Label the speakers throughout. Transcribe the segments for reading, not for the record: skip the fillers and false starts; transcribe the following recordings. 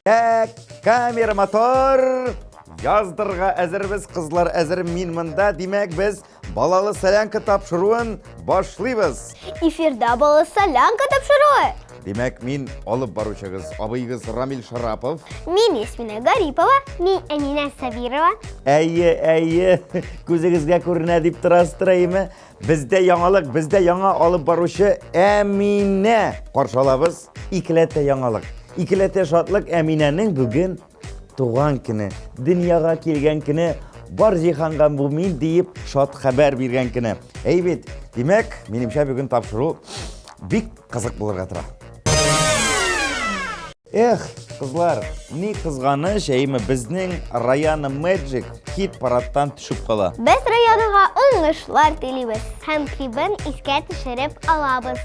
Speaker 1: Kamera motor. Yazdırga әзірбіз қызлар әзір мен мында. Демек біз балалы солянка тапшыруын башлайбыз.
Speaker 2: Эфирда балалы солянка тапшыруы.
Speaker 1: Демек мен алып баручығыз абыйгыз Рамил Шарапов.
Speaker 2: Мен Есмина Гарипова. Мен Әмина Сабирова.
Speaker 1: Әйе, көзіңізге көріне деп тұрастырайымы? Бізде яңалық, бізде яңа алып барушы Әмина қаршалабыз. Икілетті яңалық, икілетті шатлық Әминаның бүгін туған күні, дүнияға келген күні, бар жиһанға мұмин дейіп шат хабар берген күні. Әйбет, демек, менімше бүгін тапшыру бик қызық болырға тұра. Қызлар, не қызғаны жайымы біздің Раяны Magic хит парадтан түшіп қала.
Speaker 2: Біз Раяныға оңышлар телейбіз. Һәм клибін иске түшіріп алабыз.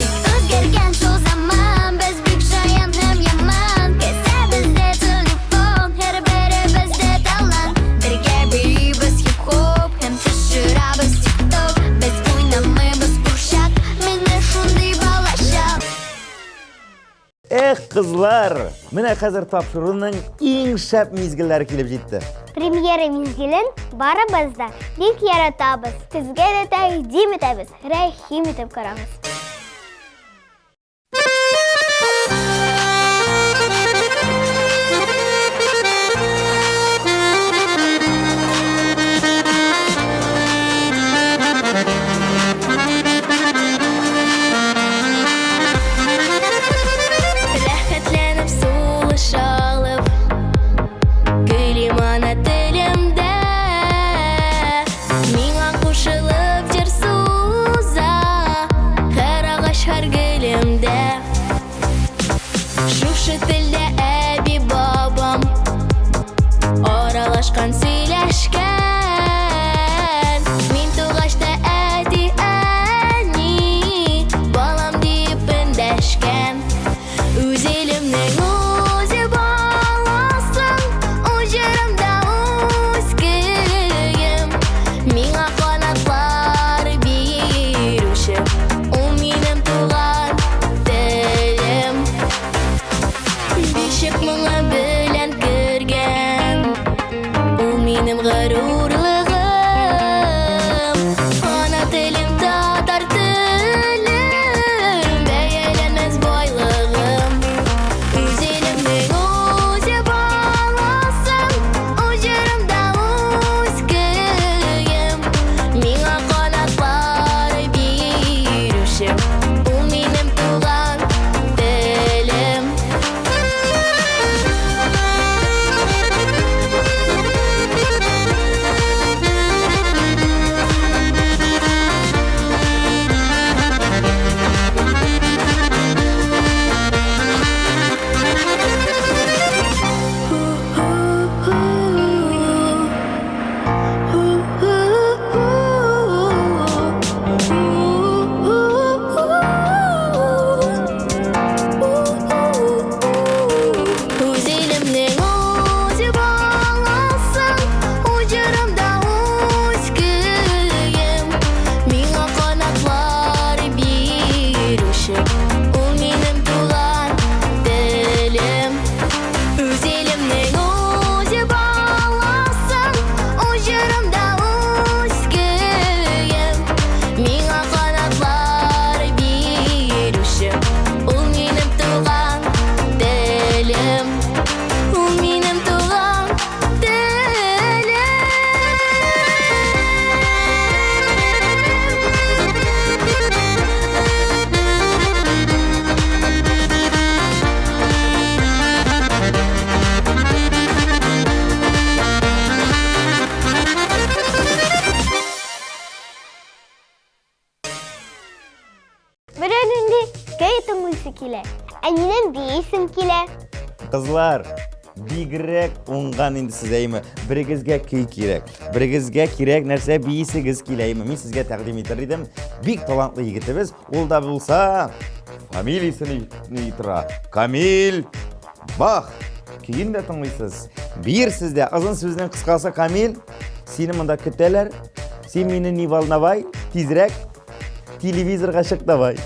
Speaker 3: Өзгерген шул заман, біз бик жайын һәм яман. Кесе бізде телефон, һәр бірі бізде талант. Бірге бейбіз хип-хоп, һәм түшірабыз тик-ток. Біз ойнамайбыз курчак, менә шундый балачак.
Speaker 1: Қызлар, менә хәзер тапшыруның ең шәп мезгілләре келіп жетті.
Speaker 2: Премьера мезгілін барыбызда бик яратабыз. Сізге де тәқдим етәбіз, рәхим етіп қараңыз. Bir önünde köy tungulsu kile. Әнинен бейсім келе.
Speaker 1: Қызлар, бигірек оңған енді сіз әйімі. Бірігізге күй керек. Бірігізге керек нәрсе бейсігіз келеймі. Мен сізге тәқдим етер едім. Бик талантлы егітіміз. Ол да болса, фамилиясын ұйтыра. Камил Бах. Кейін де тыңлайсыз. Бір сізде азын сөзінен қысқасы Камил. Сені мұнда күттелер. Сен мені не волновай. Тезірек телевизорға шық давай.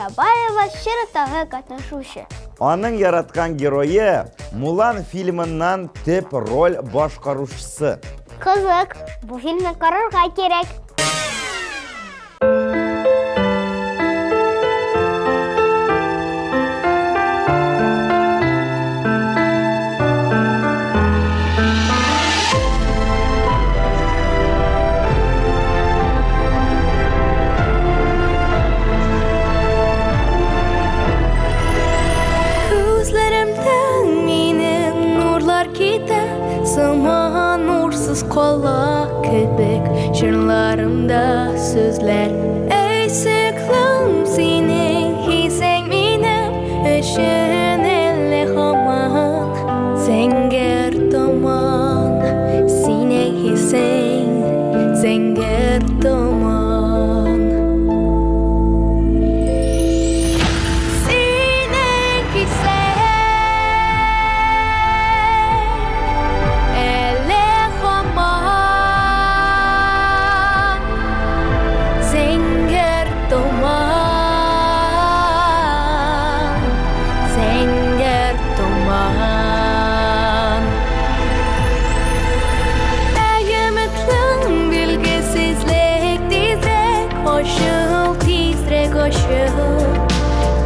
Speaker 2: Чабаева Ширатағы катнашушы.
Speaker 1: Аның яратқан геройы Мулан фильміннан тіп роль башқарушысы.
Speaker 2: Қызық, бұл фильмні қарарға керек.
Speaker 4: Zaman nursuz kola köpek Şırlarımda sözler Ey sıklım seni Hisen minem Öşün elle haman Zenger doman Sine hisen Zenger doman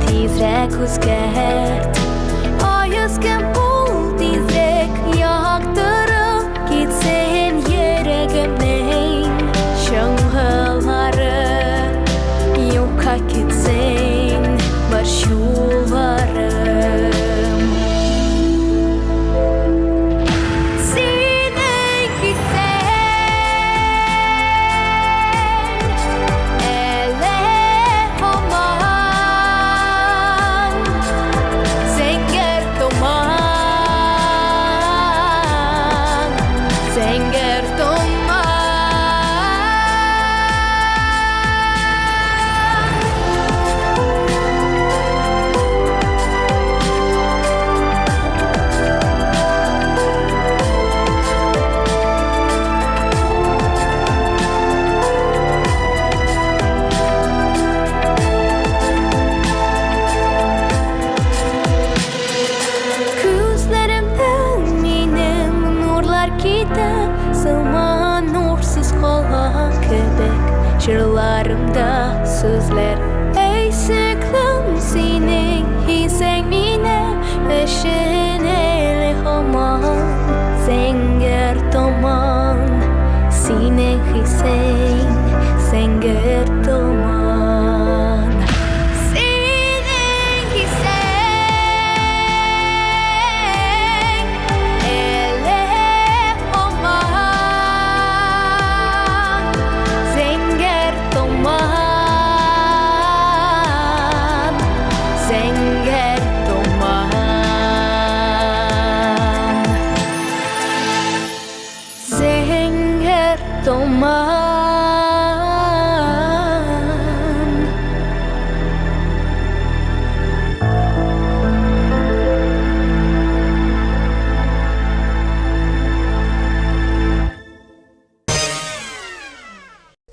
Speaker 4: Tizrek uzgert Ayızken bul tizrek Yaktırıp gitsen yeregimden Şangılları Yoka gitsen Baş yollarım Şırlarımda sözler Ey sıklım seni Hisen mine Öşün eli haman Zenger doman Sine hisen Zenger doman Sine hisen Ele haman Zenger doman Zenger doman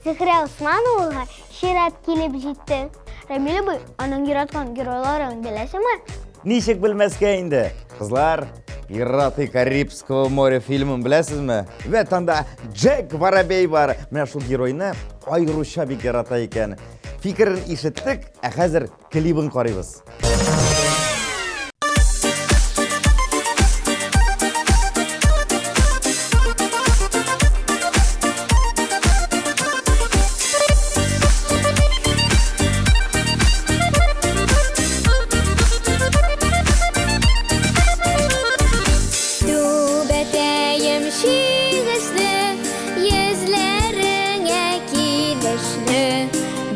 Speaker 2: Зухра Усмановаға Шират келіп жетті. Рамиль бай, аның яратқан геройларын білесіңі?
Speaker 1: Нишек білмеске енді? Қызлар, «Пираты Карибского моря» фильмін білесіз ме? Ве танда Джек Воробей бар. Мен шул геройны айрыша бик ярата екен. Фикірін ишеттік, қазір клибін қарайбыз.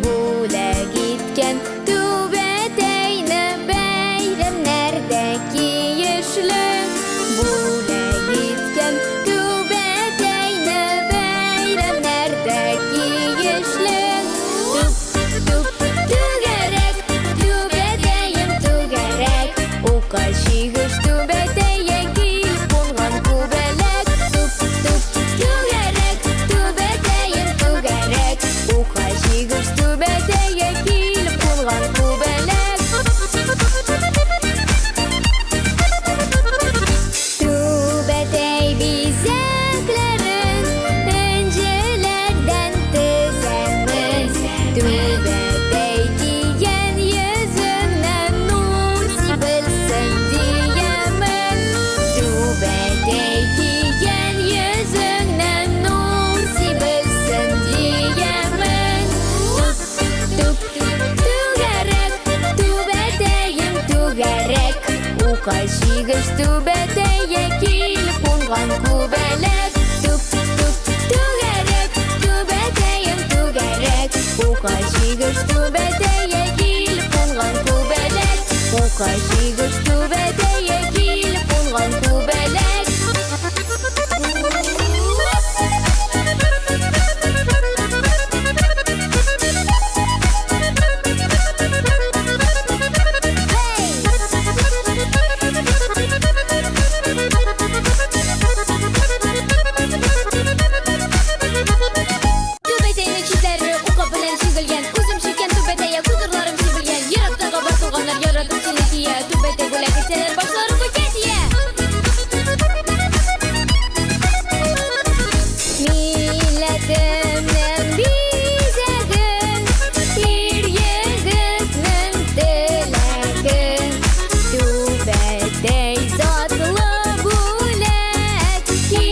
Speaker 3: Bula gitken tübeteynim
Speaker 4: шигыш түбәтәйе килеп уңган күбәләк. Туп туп түгәрәк, түбәтәем түгәрәк. Ука шигыш түбәтәйе килеп уңган күбәләк. Ука шигыш түбәтәйе килеп уңган күбәләк. Түбәтәйнең читләре ука белән чигелгән. Үзем чиккән түбәтәйгә кудырларым сибелгән. Ерактагы басылганнар яратып сине тия. Түбәтәй бүләк итсәләр башлары күккә тия. Милләтемнең бизәген, ир-егетнең теләген. Түбәтәй затлы бүләк, ки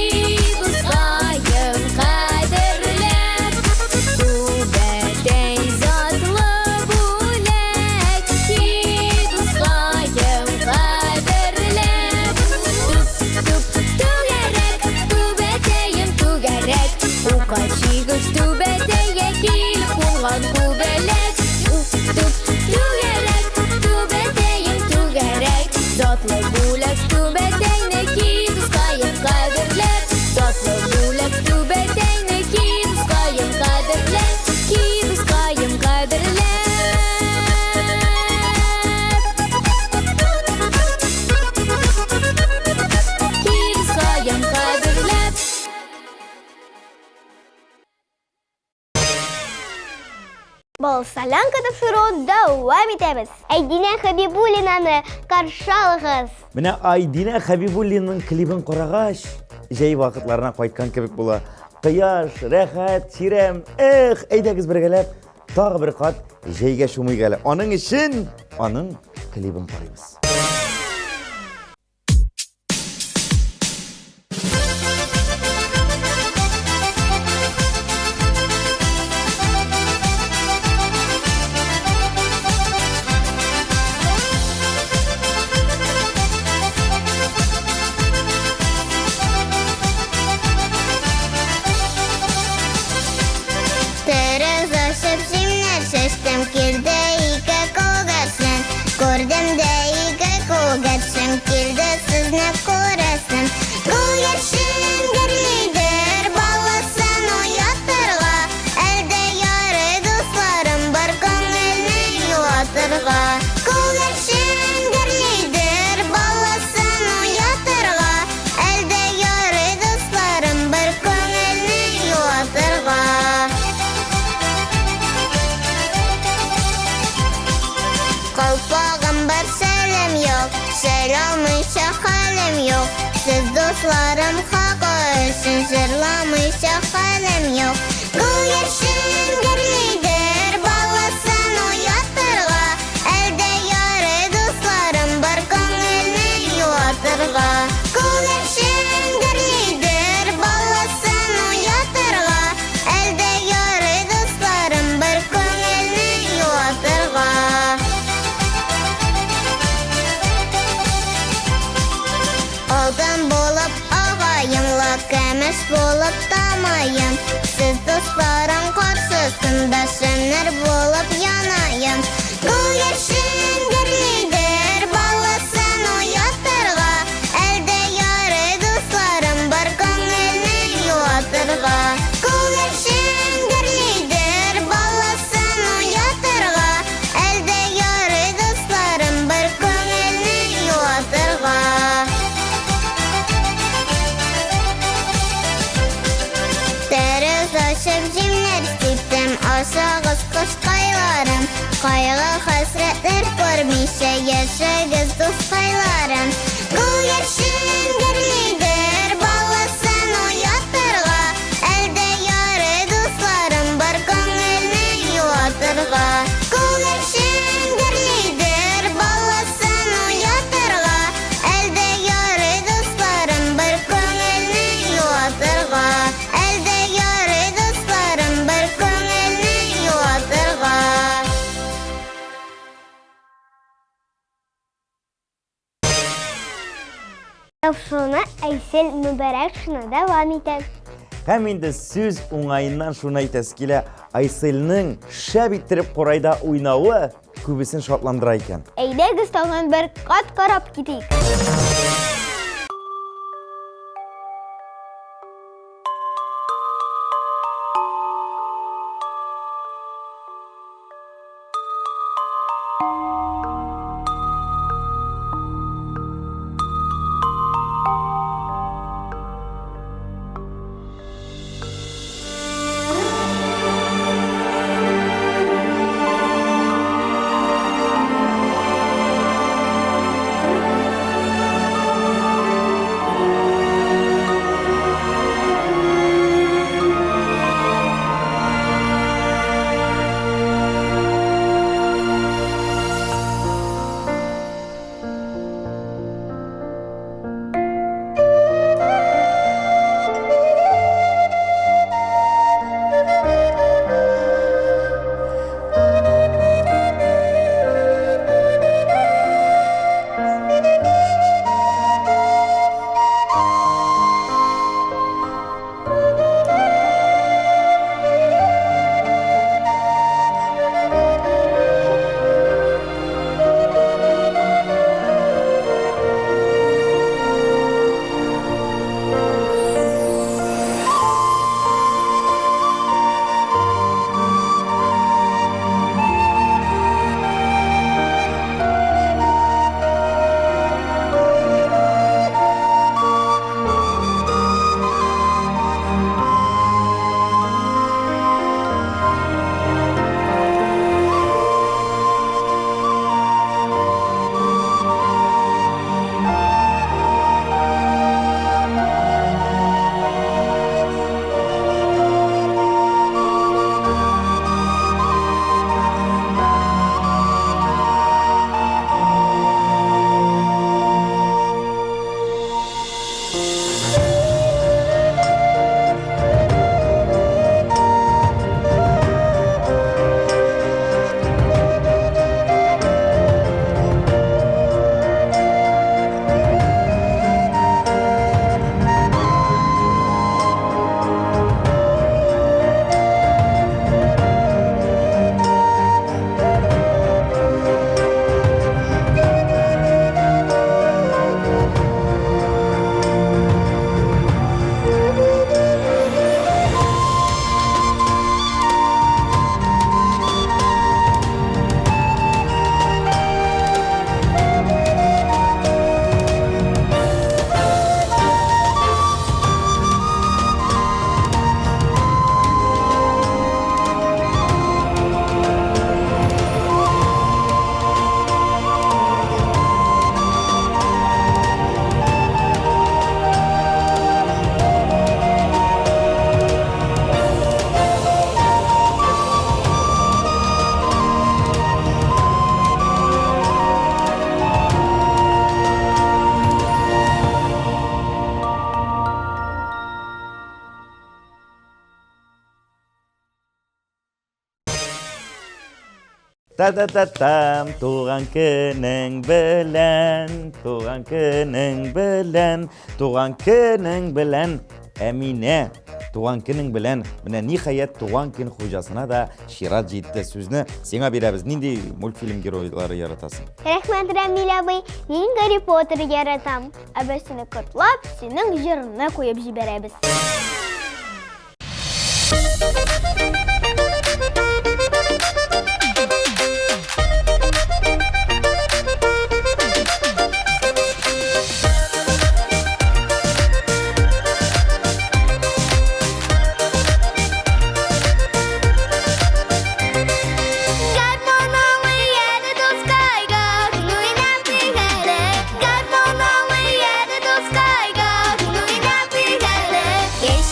Speaker 4: дускаем кадерләп. Түбәтәй затлы бүләк, ки дускаем кадерләп. Туп түгәрәк, түбәтәем түгәрәк. Ука чигыш түбәтәйгә килеп уңган күбәләк. Туп түгәрәк, түбәтәем түгәрәк. Затлы бүләк түбәтәйне ки дускаем кадерләп. Затлы бүләк түбәтәйне ки дускаем кадерләп. Ки дускаем кадерләп. Ки дускаем кадерләп.
Speaker 2: Бұл салянка тапшыру дәвам итәбез. Әйдинә Хәбибуллинаны каршы алыгыз.
Speaker 1: Менә Айдинә Хәбибуллинның клибын карагач, җәй вакытларына кайткан кебек була. Кояш, рәхәт, сирәм. Эх, әйдәгез бергәләп, тагы бер кат җәйгә шумый гәле. Аның өчен аның клибын карыйбыз.
Speaker 3: Терез ашып җимнәр шәштем килде ике күгәрсен. Күрдем дә ике күгәрсен килде сезне күрәсен. Күгәрсен гөрлидер баласын уятырга. Әлдә яры дусларым бар күңелне юатырга. Күгәрсен гөрлидер баласын уятырга. Әлдә яры дусларым бар күңелне юатырга. Калпагым бар сәлем юк, сөйләмыйча хәлем юк. Сез дусларым хакы өчен җырламыйча хәлем юк. Күгәрсен гөрлидер баласын уятырга. Әлдә яры дусларым бар күңелне юатырга. Күгәрсен гөрлидер баласын уятырга. Әлдә яры дусларым бар күңелне юатырга. Алтын булып агайымла, көмеш булып тамаем. Сез дусларым каршысында шәмнәр булып янаем. Күгәрсен гөрлидер баласын уятырга. Әлдә яры дусларым бар күңелне юатырга. Күгәрсен гөрлидер баласын уятырга. Әлдә яры дусларым бар күңелне юатырга. Терез ашып җимнәр сиптем, ашагыз кышкайларым. Кайгы хәсрәтләр күрмичә яшәгез дускайларым. Күгәрсен гөрлидер баласын уятырга. Әлдә яры дусларым бар күңелне юатырга. Күгәрсен гөрлидер баласын уятырга. Әлдә яры дусларым бар күңелне юатырга. Әлдә яры дусларым бар күңелне юатырга.
Speaker 2: Şuna Aysel Mübarek şuna devam eter.
Speaker 1: Hem indi söz oңайından şunu aytası kile, Aysel'nin şa bitirip korayda oynauı köbesini şatlandıra eken.
Speaker 2: Eylegiz tağın bir kat karap gidik.
Speaker 1: Ta-ta-ta-tam, tuğan kının bilen, tuğan kının bilen, tuğan kının bilen, Emine. Tuğan kının bilen, mine nihayet tuğan kın hocasına da şirat ciddi sözünü sana beremiz. Nindi multfilm geroyları yaratasın?
Speaker 2: Rahmet Ramil Bey, men Harry Potter'ı yaratam. Abesini kırtlap, senin jırına koyup jiberemiz.
Speaker 3: Yes,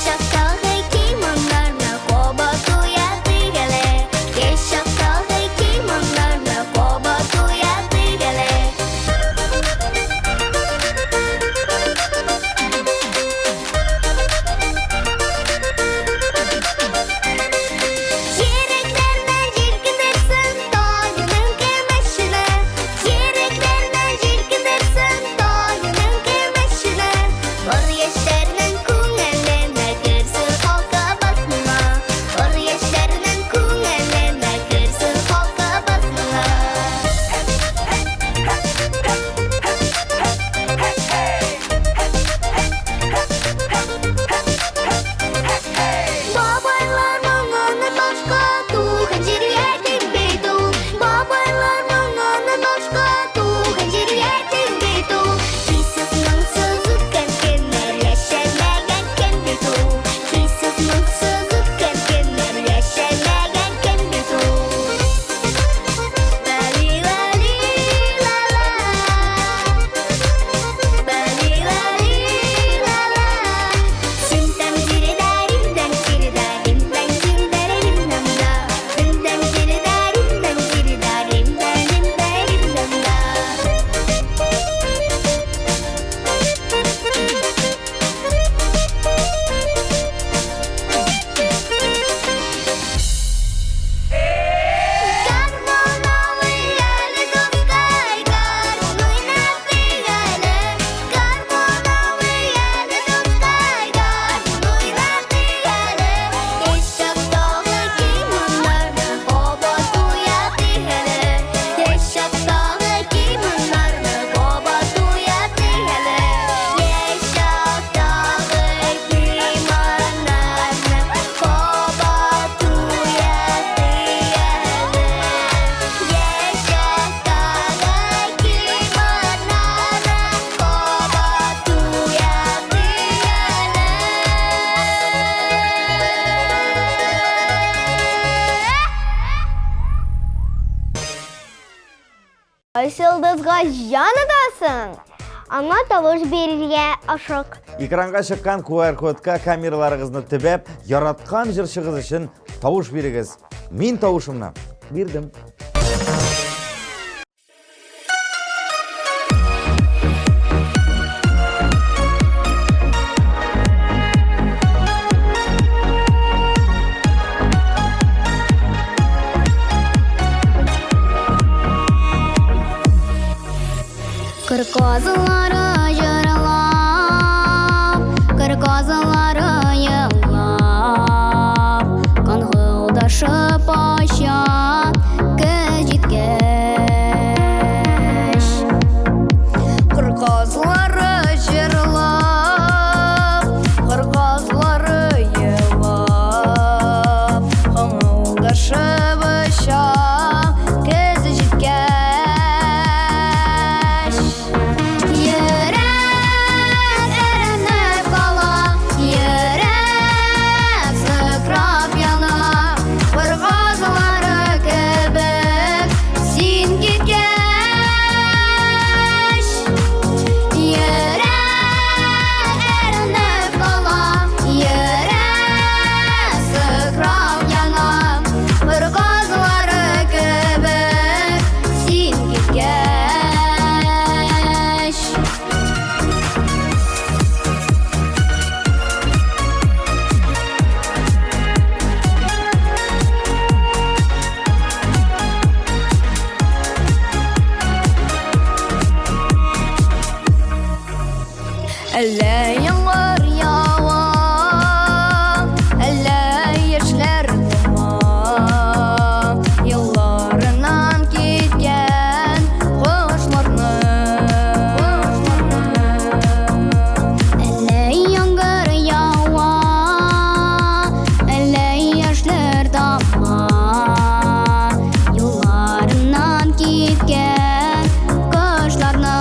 Speaker 2: Кайсы йылдызга жаныдасың? Аңа тавыш берергә ашык.
Speaker 1: Экранға шыққан QR кодқа камераларыңызны тібеп, яратқан жыршығыз үшін тауыш беріңіз. Мен тауышымна бердім.
Speaker 3: Kır kozalары жаралап, kır kozalары yığылап, Қаңғылдашып ашат көз жеткеш. Kır kozalары жаралап, kır kozalары yığылап, Қаңғылдашып ашат көз жеткеш. Әллә яңгыр ява, әллә яшьләр тума, Елларынан киткән кошларны. Әллә яңгыр ява, әллә яшьләр тума, Елларынан киткән кошларны.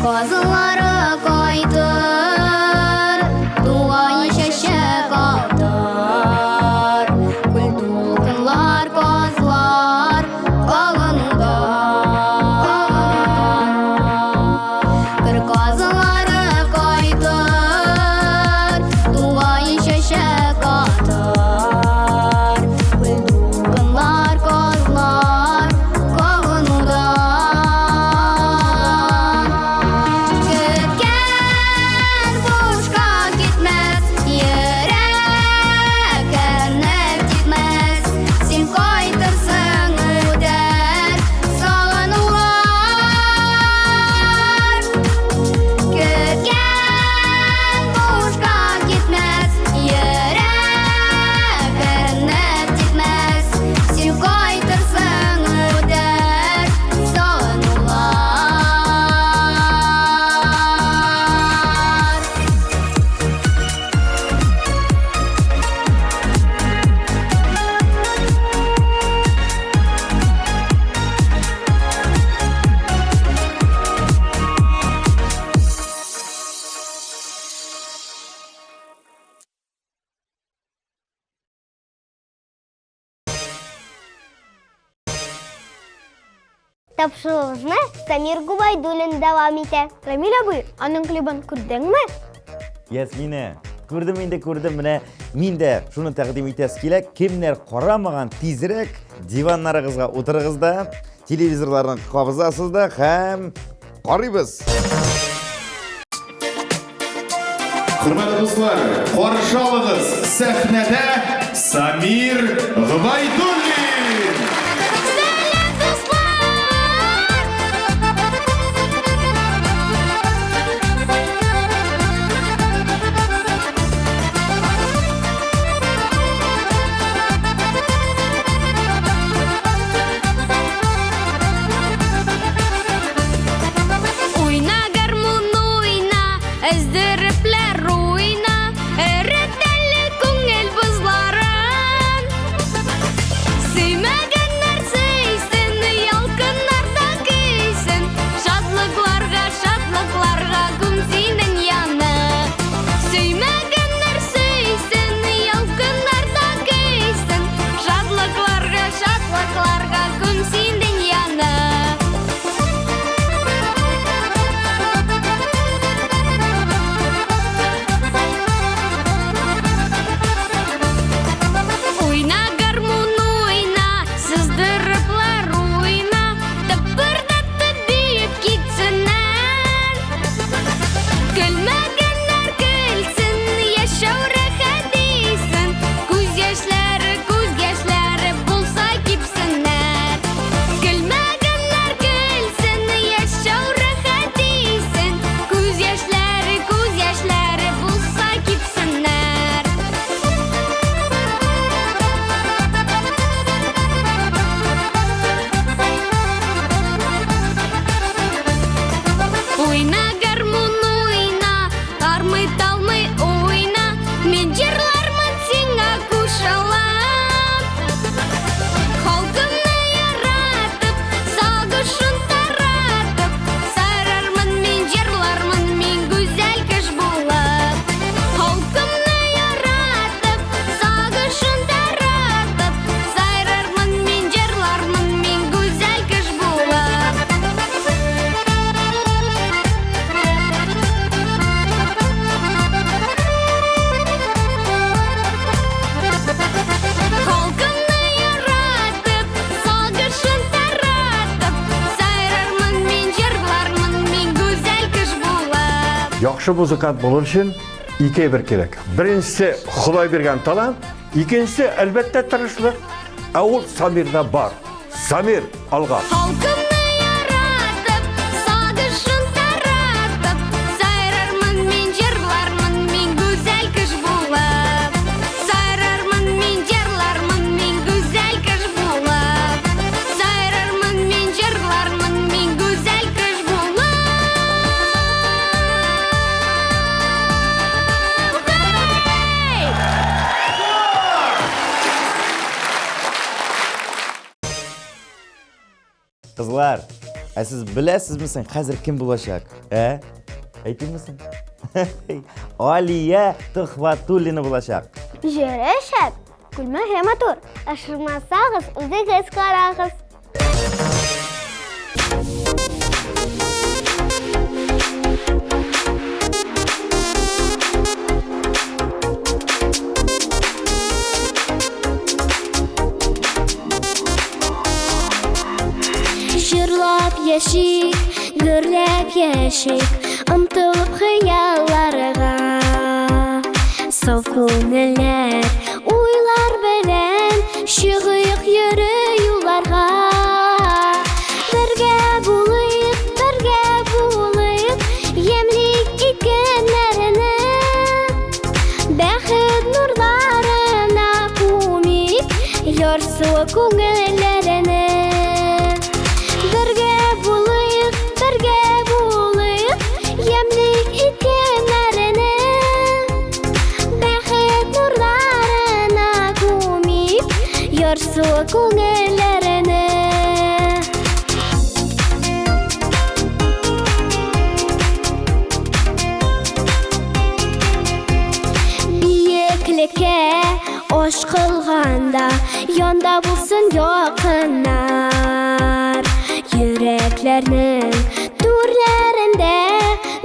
Speaker 3: Kozalары кайтыр, туган чәчәк атыр, Күл тулкынлар, козлар кагынуда. Кыр kozalары кайтыр, туган чәчәк атыр, Күл тулкынлар, козлар кагынуда.
Speaker 2: Тапшырыгызны Самир Губайдуллин дәвам итә. Рамил абый, аның клибын күрдеңме?
Speaker 1: Ясмина, күрдім, мен де көрдім. Менә мен де шуны тәкъдим итәс килә. Кемнәр карамаган тизрәк диваннарыгызга утырыгыз да, телевизорларны кабызасыз да һәм карыйбыз.
Speaker 5: Hürmetli dostlar, karşı alınız səhnədə Samir Gıbaydullin.
Speaker 4: Ezdiripler oyna Eretelli kungel buzların Suymaganlar suysin Yalkınlarda kuysin Şadlıklarga kum senin yana Suymaganlar suysin Yalkınlarda kuysin Şadlıklarga kum senin yana Oyna garmon oyna, sızdırıplar oyna Tıpırdatıp büyüp gitsinler Gülmegenler gülsün, yaşav rahat eysin Göz yaşları bulsa gipsinler Gülmegenler gülsün, yaşav rahat eysin Göz yaşları bulsa gipsinler Oyna garmon oyna, armay talmay oyna Мен жырлармын сеңа кушалам Халкымны яратып, сагышын таратып Сайрармын мен жырлармын, мен güzel кыш булып Халкымны яратып, сагышын таратып Сайрармын мен жырлармын, мен güzel кыш булып Халкымны яратып, сагышын таратып Сайрармын мен жырлармын, мен güzel кыш булып
Speaker 6: Yaxşı muzikant bulur için iki bir gerek. Birincisi Xudoy bergan talant, ikincisi elbette tırışlık. Avul Samir'de var. Samir alga.
Speaker 4: Халкымны яратып, сагышын таратып Сайрармын мен жырлармын, мен güzel кыш булып Сайрармын мен жырлармын, мен güzel кыш булып Сайрармын мен жырлармын, мен güzel кыш булып Hey!
Speaker 1: Kızlar, siz bilesiz misin hazır kim bulaşak? Aytır mısın? Aliye Tıhvatullini bulaşak.
Speaker 2: Жүрішіп, күлмі хематур. Ашырмасағыз, өзіңіз қарағыз.
Speaker 3: Жырлап яшик, гүрләп яшик, ынтылып хыялларга. Саф күңелләр, уйлар белән, чыгыйк йөрү юлларга. Бергә булыйк, ямлик икәннәрне. Бәхет нурларына күмик, ярсу күңелләрне. Бергә булыйк, ямлик икәннәрне. Бәхет нурларына күмик, ярсу күңелләрне. Биеклеккә аш кылганда, янда булсын якыннар. Йөрәкләрнең түрләрендә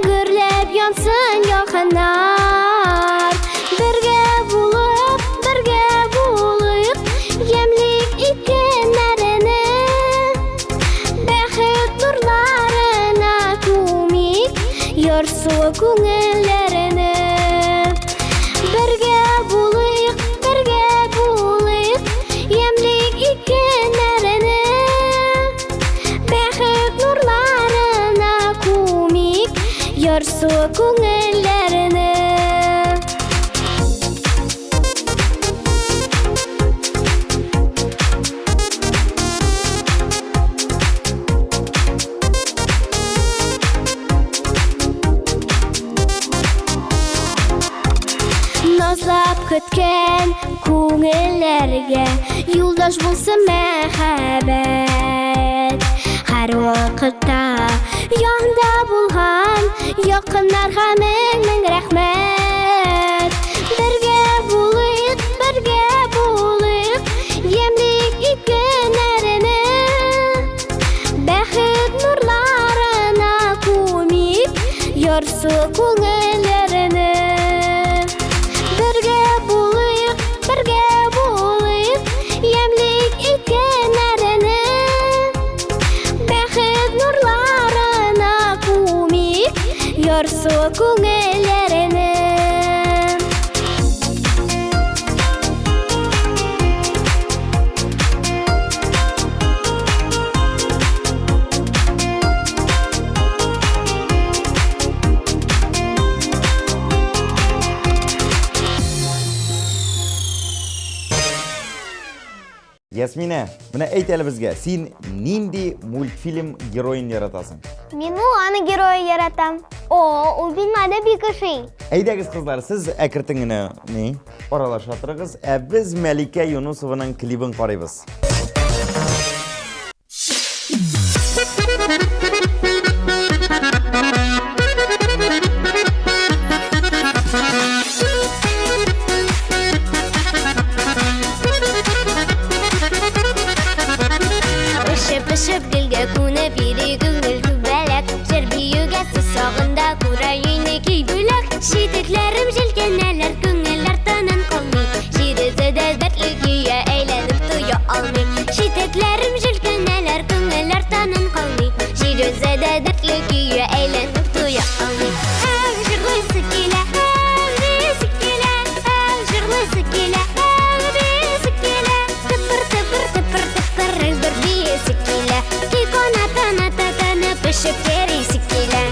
Speaker 3: гөрләп янсын якыннар. Бергә булыйк, ямлик икәннәрне. Бәхет нурларына күмик, ярсу күңелләрне. Бергә булыйк, ямлик икәннәрне. Бәхет нурларына күмик, ярсу күңелләрне.
Speaker 2: Көткен көңіллерге юлдаш болсын мәхәббәт. Һәр вакытта янда булган якыннарга мең рәхмәт. Бергә булыйк, ямлык иткәннәрне. Бәхет нурларына күмик, ярсу күңелләрне. Бергә булыйк, ямлык иткәннәрне. Бәхет нурларына күмик, ярсу күңелләрне.
Speaker 1: Ясмина, менә әйт әле безгә, син нинди мультфильм героин яратасың?
Speaker 2: Мин аны герой яратам. Ул билмәдә бик ошый.
Speaker 1: Әйдәгез кызлар, сез әкертен генә аралаша торыгыз, ә без Мәликә Юнусованың клибын карыйбыз.
Speaker 3: Пышып гөлгә күнеп йөри күңел күбәләк. Җыр биюгә сагында күрә йөнеки бүләк. Шитекләрем җилкәнәләр, күңелләр тынын калмый. Җирезедә дәртле көйгә әйләнеп туя алмый. Шитекләрем җилкәнәләр, күңелләр тынын калмый. Җирезедә дәртле көйгә әйләнеп туя алмый. Җырлыйсы килә, бизы килә, җырлыйсы килә, бизы килә. Тыпыр тыпыр тыпыр тыпыр бер бизы килә. Ки канатына татаны пышып керисе килә.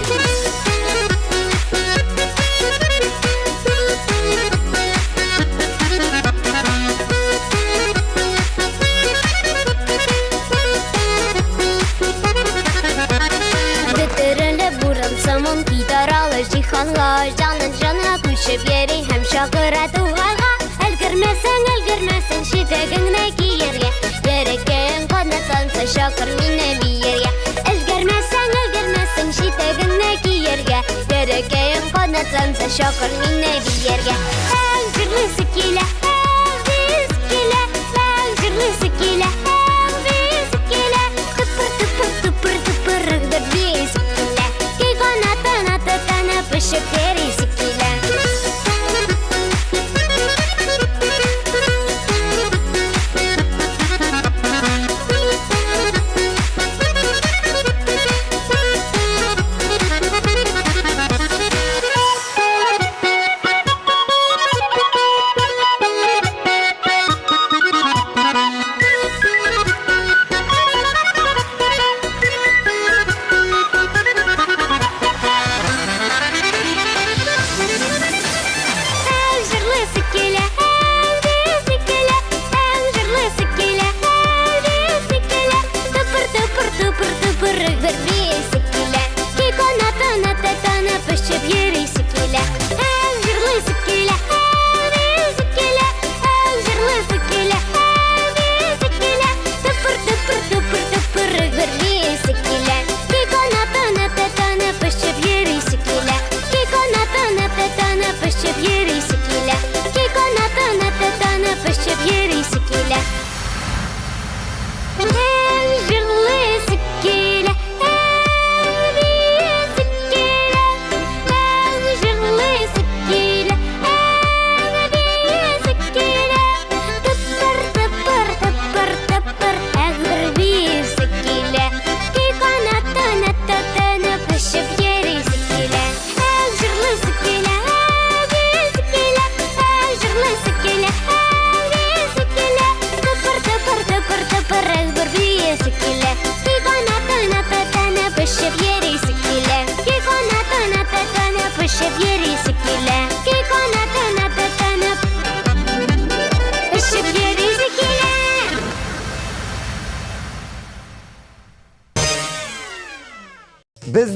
Speaker 3: Дәтерелеп буран самон китаралы җиһанга. Җанын җанга күчеп йөри һәм чакыра туганга. Өлгермәсәң читегеңне киергә. Йөрәгең канатланса чакыр мине биергә. Өлгермәсәң читегеңне киергә. Йөрәгең канатланса чакыр мине биергә. Җырлыйсы килә, бизы килә, җырлыйсы килә, бизы килә. Тыпыр тыпыр тыпыр тыпыр бер бизы килә. Ки канатына татаны пышып керисе килә.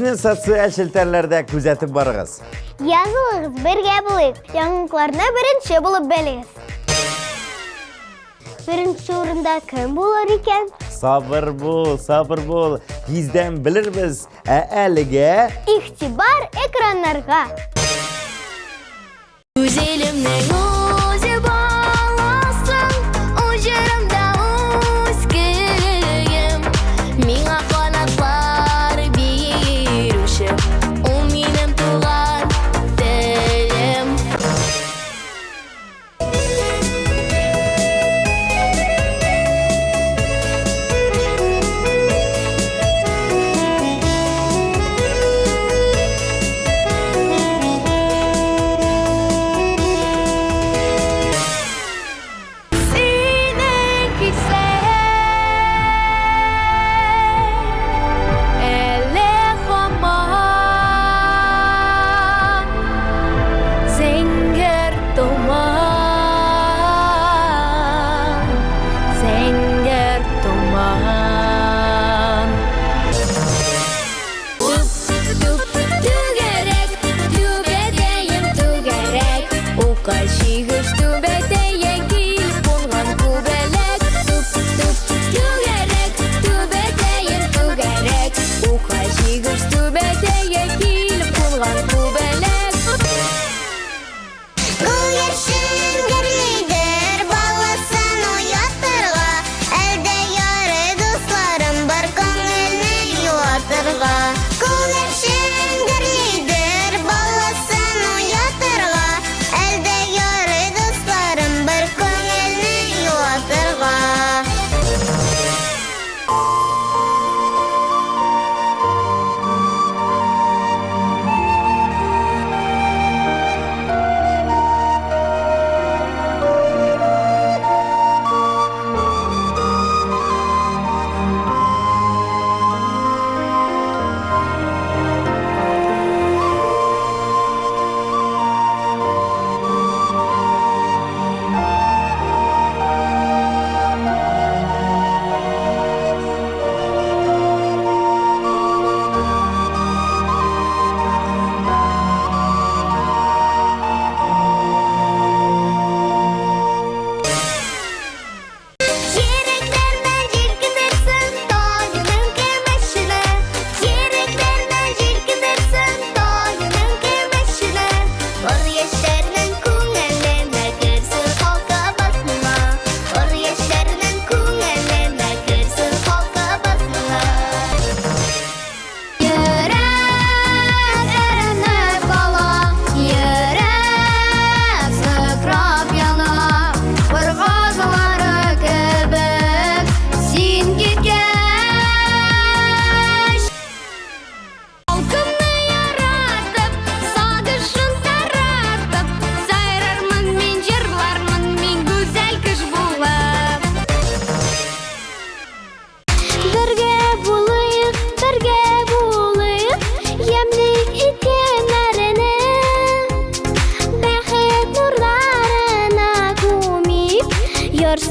Speaker 1: Bizning sotsial shelterlarda kuzatib borig'iz.
Speaker 2: Yazılığız, birge bulayık. Yanlıklarına birinci bulup beliyiz. Birinci orunda kim bulur iken?
Speaker 1: Sabır bol. Bizden bilirmiz. Aliga
Speaker 2: İhtibar ekranlarga.
Speaker 3: Güzelimning o'zi bağlasın, ucurumda o'zgim. Menga qanotlar beruvchi, u mening tug'an dilim.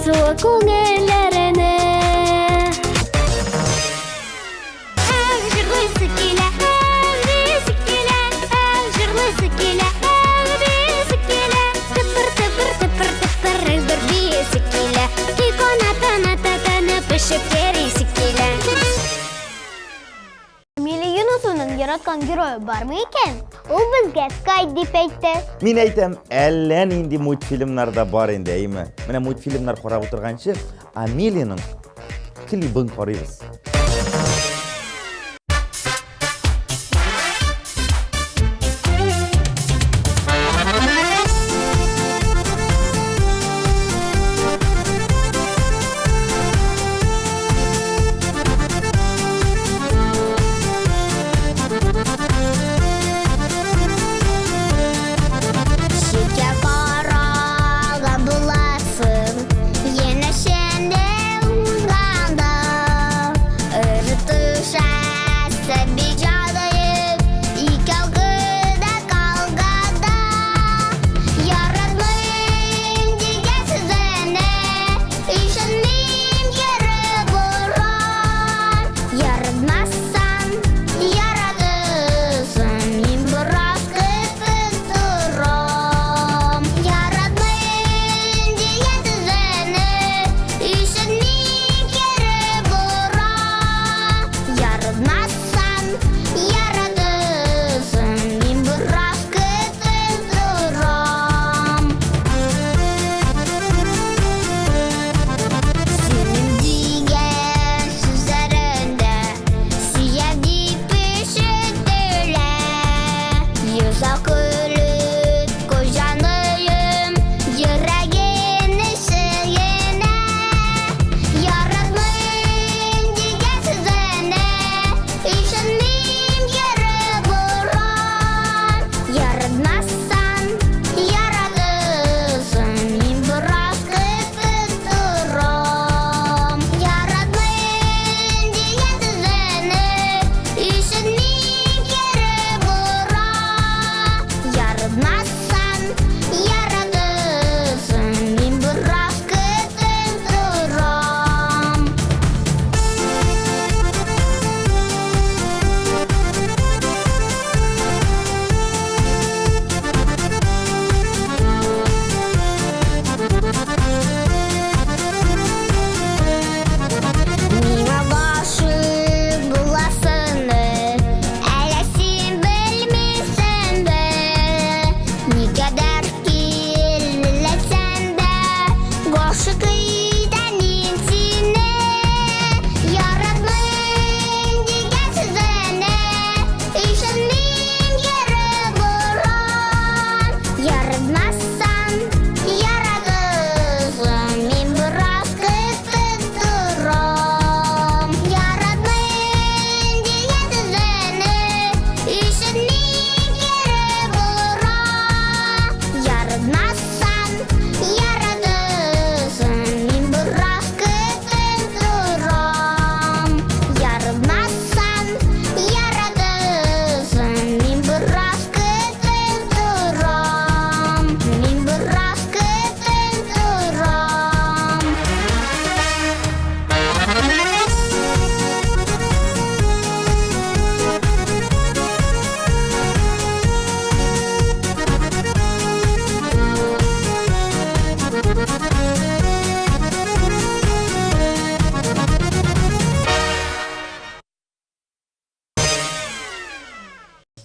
Speaker 2: Su ko'ngillarni
Speaker 3: Жырлысы келе, әңгімесі келе, жырлысы келе, әңгімесі келе. Тыпыр, тыпыр, тыпыр, тыпыр, бір бейесі келе. Киконатаны пішіп тересі келе.
Speaker 2: Emile Yunus'un yaratkan gürü var mı iken? O bizge Sky deyip aytdi.
Speaker 1: Men aytam, allan endi multfilmlarda bor endi, deymi? Mana multfilmlar qarab o'tirgancha, Amelia'ning klibini qaraymiz.
Speaker 3: Yine şende unganda, ırıtı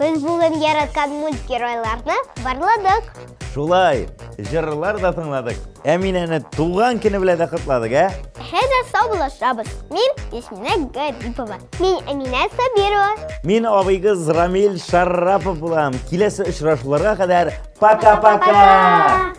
Speaker 2: Biz bugün yaratkan multgеройларны barladık.
Speaker 1: Şulay, jırlar da tınladık. Emine'ni tuğan günü bile de kutladık, he?
Speaker 2: Hezar sağ bulaşırız. Min ismine Garipova. Min Emine Sabirova.
Speaker 1: Min abigız Ramil Şarrapov bulam. Kilesi uçraşulara kadar paka paka.
Speaker 2: Paka.